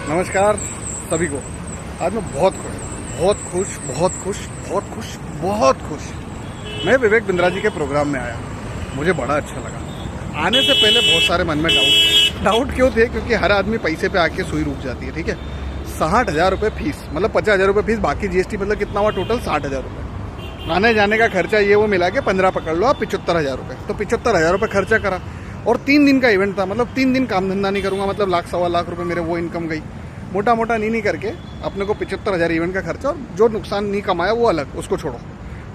नमस्कार सभी को। आज मैं बहुत खुश। मैं विवेक बिंद्रा जी के प्रोग्राम में आया, मुझे बड़ा अच्छा लगा। आने से पहले बहुत सारे मन में डाउट क्यों थे, क्योंकि हर आदमी पैसे पे आके सुई रुक जाती है। ठीक है, 60,000 रुपये फीस, मतलब 50,000 रुपये फीस, बाकी जीएसटी, मतलब कितना हुआ टोटल 60,000 रुपये। आने जाने का खर्चा ये वो मिला के 15 पकड़ लो आप, 75,000 रुपये। तो 75,000 रुपये खर्चा करा और 3 दिन का इवेंट था, मतलब 3 दिन काम धंधा नहीं करूँगा, मतलब 1,00,000 सवा लाख रुपये मेरे वो इनकम गई। मोटा नहीं करके अपने को 75,000 इवेंट का खर्चा, और जो नुकसान नहीं कमाया वो अलग, उसको छोड़ो।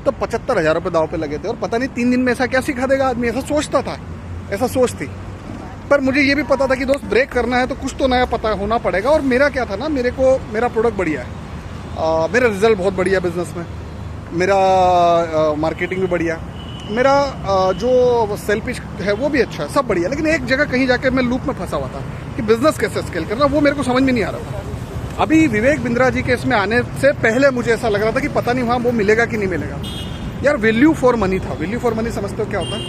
तो 75,000 रुपये दाव पे लगे थे, और पता नहीं 3 दिन में ऐसा क्या सिखा देगा आदमी, ऐसा सोचता था, ऐसा सोच थी। पर मुझे ये भी पता था कि दोस्त ब्रेक करना है तो कुछ तो नया पता होना पड़ेगा। और मेरा क्या था ना, मेरा प्रोडक्ट बढ़िया है, मेरा रिजल्ट बहुत बढ़िया बिजनेस में, मेरा मार्केटिंग भी बढ़िया, मेरा जो सेल पिच है वो भी अच्छा है, सब बढ़िया। लेकिन एक जगह कहीं जाकर मैं लूप में फंसा हुआ था कि बिजनेस कैसे स्केल करना, वो मेरे को समझ में नहीं आ रहा था। अभी विवेक बिंद्रा जी के इसमें आने से पहले मुझे ऐसा लग रहा था कि पता नहीं वहाँ वो मिलेगा कि नहीं मिलेगा। यार वैल्यू फॉर मनी था। वैल्यू फॉर मनी समझते हो क्या होता है?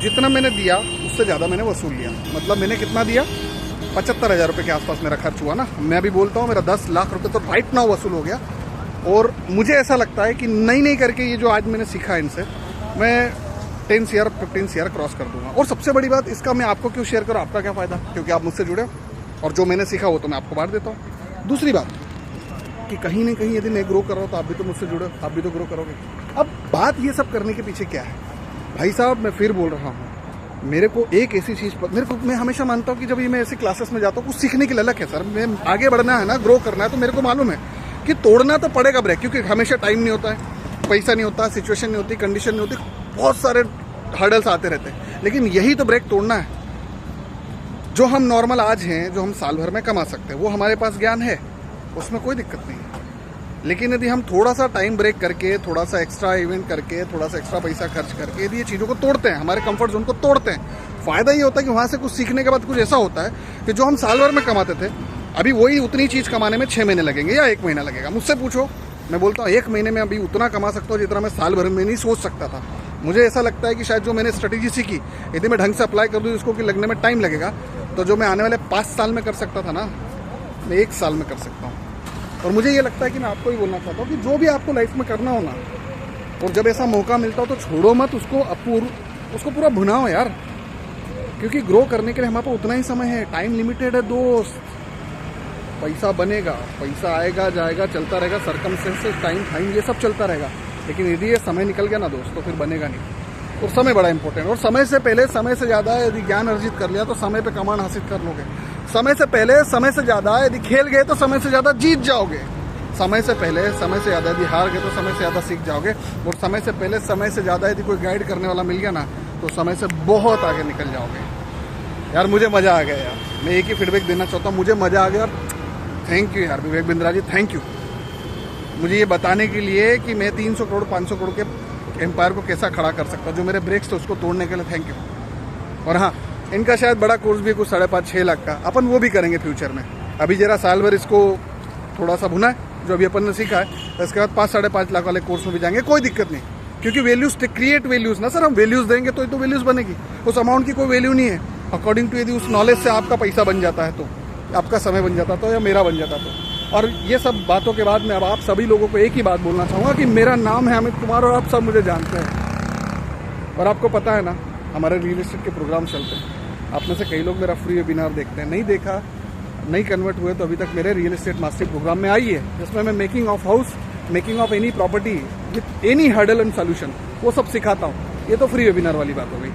जितना मैंने दिया उससे ज़्यादा मैंने वसूल लिया। मतलब मैंने कितना दिया? 75,000 रुपये के आसपास मेरा खर्च हुआ ना। मैं भी बोलता हूँ मेरा 10 लाख रुपये तो राइट नाउ वसूल हो गया। और मुझे ऐसा लगता है कि नहीं करके ये जो आज मैंने सीखा इनसे, मैं 10 CR 15 CR क्रॉस कर दूंगा। और सबसे बड़ी बात, इसका मैं आपको क्यों शेयर करूँ, आपका क्या फ़ायदा, क्योंकि आप मुझसे जुड़े हो और जो मैंने सीखा वो तो मैं आपको बांट देता हूँ। दूसरी बात कि कहीं ना कहीं यदि मैं ग्रो कर रहा हूँ तो आप भी तो मुझसे जुड़े हो, आप भी तो ग्रो करोगे। अब बात ये सब करने के पीछे क्या है भाई साहब, मैं फिर बोल रहा हूँ, मेरे को एक ऐसी चीज़ पर मैं हमेशा मानता हूँ कि जब ये मैं ऐसी क्लासेस में जाता हूँ, कुछ सीखने की ललक है सर। मैं आगे बढ़ना है ना, ग्रो करना है, तो मेरे को मालूम है कि तोड़ना तो पड़ेगा ब्रेक, क्योंकि हमेशा टाइम नहीं होता है, पैसा नहीं होता, सिचुएशन नहीं होती, कंडीशन नहीं होती, बहुत सारे हर्डल्स आते रहते हैं। लेकिन यही तो ब्रेक तोड़ना है। जो हम नॉर्मल आज हैं, जो हम साल भर में कमा सकते हैं, वो हमारे पास ज्ञान है, उसमें कोई दिक्कत नहीं है। लेकिन यदि हम थोड़ा सा टाइम ब्रेक करके, थोड़ा सा एक्स्ट्रा इवेंट करके, थोड़ा सा एक्स्ट्रा पैसा खर्च करके यदि ये चीज़ों को तोड़ते हैं, हमारे कंफर्ट जोन को तोड़ते हैं, फ़ायदा ये होता है कि वहाँ से कुछ सीखने के बाद कुछ ऐसा होता है कि जो हम साल भर में कमाते थे, अभी वही उतनी चीज़ कमाने में 6 महीने लगेंगे या 1 महीना लगेगा। मुझसे पूछो, मैं बोलता हूँ 1 महीने में अभी उतना कमा सकता हूँ जितना मैं साल भर में नहीं सोच सकता था। मुझे ऐसा लगता है कि शायद जो मैंने स्ट्रेटेजी सीखी, यदि मैं ढंग से अप्लाई कर दूँ इसको कि लगने में टाइम लगेगा, तो जो मैं आने वाले 5 साल में कर सकता था ना, मैं 1 साल में कर सकता हूँ। और मुझे ये लगता है कि मैं आपको ही बोलना चाहता हूँ कि जो भी आपको लाइफ में करना हो ना, और जब ऐसा मौका मिलता हो तो छोड़ो मत उसको पूरा भुनाओ यार, क्योंकि ग्रो करने के लिए हमारे पास उतना ही समय है। टाइम लिमिटेड है दोस्त। पैसा बनेगा, पैसा आएगा जाएगा, चलता रहेगा, सर्कमस्टेंसेस, टाइम ये सब चलता रहेगा। लेकिन यदि ये समय निकल गया ना दोस्त, तो फिर बनेगा नहीं। और समय बड़ा इंपॉर्टेंट। और समय से पहले, समय से ज़्यादा यदि ज्ञान अर्जित कर लिया तो समय पे कमान हासिल कर लोगे। समय से पहले, समय से ज़्यादा यदि खेल गए तो समय से ज़्यादा जीत जाओगे। समय से पहले, समय से ज़्यादा यदि हार गए तो समय से ज़्यादा सीख जाओगे। और समय से पहले, समय से ज़्यादा यदि कोई गाइड करने वाला मिल गया ना, तो समय से बहुत आगे निकल जाओगे। यार मुझे मज़ा आ गया यार, मैं एक ही फीडबैक देना चाहता हूँ, मुझे मज़ा आ गया। थैंक यू यार विवेक बिंद्रा जी, थैंक यू मुझे ये बताने के लिए कि मैं 300 करोड़ 500 करोड़ के एम्पायर को कैसा खड़ा कर सकता हूँ। जो मेरे ब्रेक्स थे उसको तोड़ने के लिए थैंक यू। और हाँ, इनका शायद बड़ा कोर्स भी कुछ 5.5-6 लाख का, अपन वो भी करेंगे फ्यूचर में। अभी जरा साल भर इसको थोड़ा सा भुना है जो अभी अपन ने सीखा है, तो इसके बाद 5-5.5 लाख वाले कोर्स में भी जाएंगे, कोई दिक्कत नहीं। क्योंकि वैल्यूज क्रिएट वैल्यूज ना सर, हम वैल्यूज देंगे तो वैल्यूज बनेगी। उस अमाउंट की कोई वैल्यू नहीं है अकॉर्डिंग टू, यदि उस नॉलेज से आपका पैसा बन जाता है, तो आपका समय बन जाता तो, या मेरा बन जाता तो। और ये सब बातों के बाद मैं अब आप सभी लोगों को एक ही बात बोलना चाहूँगा कि मेरा नाम है अमित कुमार और आप सब मुझे जानते हैं। और आपको पता है ना, हमारे रियल एस्टेट के प्रोग्राम चलते हैं। आप में से कई लोग मेरा फ्री वेबिनार देखते हैं, नहीं देखा, नहीं कन्वर्ट हुए तो अभी तक मेरे रियल एस्टेट मास्टरी प्रोग्राम में आइए, जिसमें मैं making of house, making of any property with any hurdle and solution, वो सब सिखाता हूँ। ये तो फ्री वेबिनार वाली बात हो गई।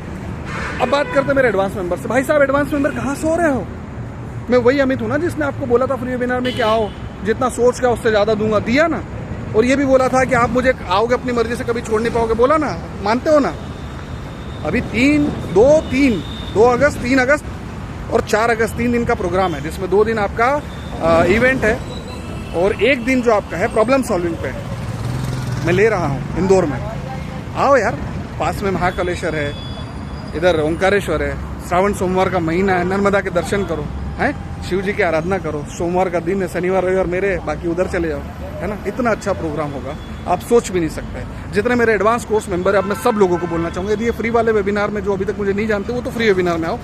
अब बात करते हैं मेरे एडवांस मेंबर से। भाई साहब एडवांस मेंबर कहाँ सो रहे हो? मैं वही अमित हूँ ना जिसने आपको बोला था फ्री वेबिनार में कि आओ, जितना सोच का उससे ज़्यादा दूंगा, दिया ना। और ये भी बोला था कि आप मुझे आओगे अपनी मर्जी से, कभी छोड़ नहीं पाओगे, बोला ना, मानते हो ना। अभी 2 अगस्त 3 अगस्त और 4 अगस्त 3 दिन का प्रोग्राम है, जिसमें 2 दिन आपका इवेंट है और 1 दिन जो आपका है प्रॉब्लम सॉल्विंग पे मैं ले रहा हूँ इंदौर में। आओ यार, पास में महाकालेश्वर है, इधर ओंकारेश्वर है, श्रावण सोमवार का महीना है, नर्मदा के दर्शन करो, हैं, शिव जी की आराधना करो। सोमवार का दिन है, शनिवार रविवार मेरे, बाकी उधर चले जाओ, है ना। इतना अच्छा प्रोग्राम होगा, आप सोच भी नहीं सकते। जितने मेरे एडवांस कोर्स मेंबर है, अब मैं सब लोगों को बोलना चाहूँगा, यदि ये फ्री वाले वेबिनार में जो अभी तक मुझे नहीं जानते, वो तो फ्री वेबिनार में आओ।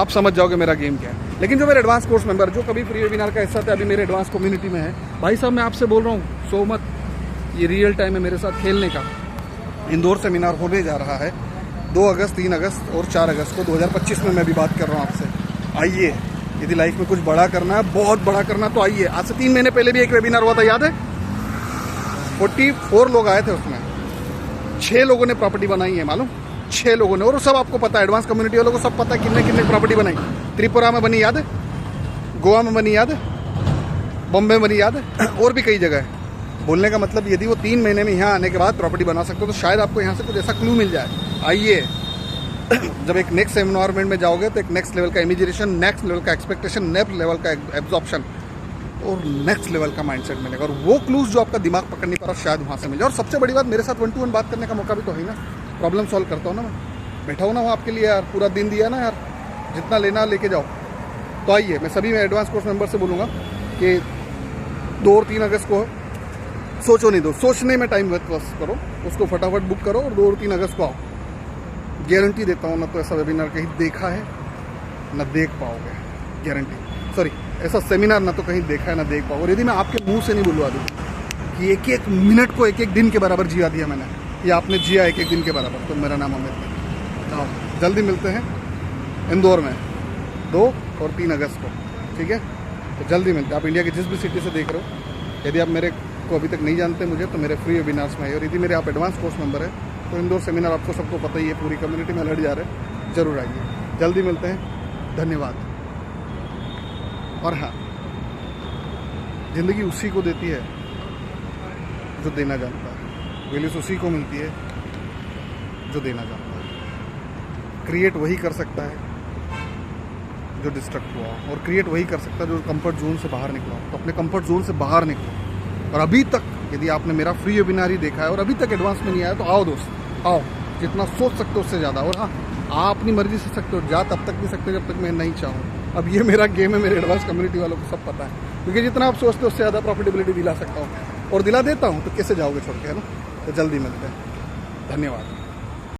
आप समझ जाओगे मेरा गेम क्या है। लेकिन जो मेरे एडवांस कोर्स मेंबर जो कभी फ्री वेबिनार का हिस्सा थे, अभी मेरे एडवांस कम्युनिटी में है, भाई साहब मैं आपसे बोल रहा हूँ, सो मत, ये रियल टाइम है मेरे साथ खेलने का। इंदौर सेमिनार होने जा रहा है 2 अगस्त, 3 अगस्त और 4 अगस्त को 2025 में। मैं भी बात कर रहा हूँ आपसे, आइए। यदि लाइफ में कुछ बड़ा करना है, बहुत बड़ा करना, तो आइए। आज से 3 महीने पहले भी एक वेबिनार हुआ था, याद है? 44 लोग आए थे उसमें, 6 लोगों ने प्रॉपर्टी बनाई है, मालूम? 6 लोगों ने। और सब आपको पता है, एडवांस कम्युनिटी वालों को सब पता है कितने कितने प्रॉपर्टी बनाई। त्रिपुरा में बनी, याद है? गोवा में बनी, याद है? बॉम्बे में बनी, याद है? और भी कई जगह है। बोलने का मतलब, यदि वो 3 महीने में यहाँ आने के बाद प्रॉपर्टी बना सकते हो, तो शायद आपको यहाँ से कुछ ऐसा क्लू मिल जाए। आइए, जब एक नेक्स्ट एनवायरनमेंट में जाओगे तो एक नेक्स्ट लेवल का इमेजिनेशन, नेक्स्ट लेवल का एक्सपेक्टेशन, नेक्स्ट लेवल का एब्जॉर्प्शन और नेक्स्ट लेवल का माइंडसेट मिलेगा। और वो क्लूज जो आपका दिमाग पकड़ नहीं पा रहा, शायद वहाँ से मिले। और सबसे बड़ी बात, मेरे साथ 1 to 1 बात करने का मौका भी तो है ना। प्रॉब्लम सॉल्व करता हूँ ना मैं, बैठा हूँ ना वहाँ आपके लिए यार, पूरा दिन दिया ना यार, जितना लेना लेके जाओ। तो आइए, मैं सभी में एडवांस कोर्स मेंबर से बोलूँगा कि 2 और 3 अगस्त को सोचो नहीं दो, सोचने में टाइम वेस्ट करो, उसको फटाफट बुक करो और 2 और 3 अगस्त को आओ। गारंटी देता हूँ, ना तो ऐसा वेबिनार कहीं देखा है ना देख पाओगे, गारंटी। सॉरी, ऐसा सेमिनार ना तो कहीं देखा है ना देख पाओगे। और यदि मैं आपके मुंह से नहीं बुलवा दूँ कि एक एक मिनट को एक एक दिन के बराबर जिया दिया मैंने, या आपने जिया एक एक दिन के बराबर, तो मेरा नाम अमित है। आओ, जल्दी मिलते हैं इंदौर में 2 और 3 अगस्त को, ठीक है? तो जल्दी मिलते हैं। आप इंडिया की जिस भी सिटी से देख रहे हो, यदि आप मेरे को अभी तक नहीं जानते मुझे, तो मेरे फ्री वेबिनार्स में है। और यदि मेरे आप एडवांस कोर्स मेंबर है, तो इंदौर सेमिनार आपको सबको पता ही है, पूरी कम्युनिटी में लड़ जा रहे हैं। जरूर आइए, जल्दी मिलते हैं। धन्यवाद। और हाँ, ज़िंदगी उसी को देती है जो देना जानता है, वैल्यूज उसी को मिलती है जो देना जानता है। क्रिएट वही कर सकता है जो डिस्ट्रक्ट हुआ, और क्रिएट वही कर सकता है जो कंफर्ट जोन से बाहर निकला। तो अपने कंफर्ट जोन से बाहर निकलो। और अभी तक यदि आपने मेरा फ्री वेबिनार ही देखा है और अभी तक एडवांस में नहीं आया, तो आओ दोस्त, आओ। जितना सोच सकते हो उससे ज़्यादा। और हाँ, आप अपनी मर्जी से सकते हो, जा तब तक भी सकते हो जब तक मैं नहीं चाहूँ। अब ये मेरा गेम है, मेरे एडवांस कम्युनिटी वालों को सब पता है, क्योंकि जितना आप सोचते हो उससे ज़्यादा प्रॉफिटेबिलिटी दिला सकता हूँ, और दिला देता हूँ। तो कैसे जाओगे छोड़ के, है ना? तो जल्दी मिलते हैं। धन्यवाद।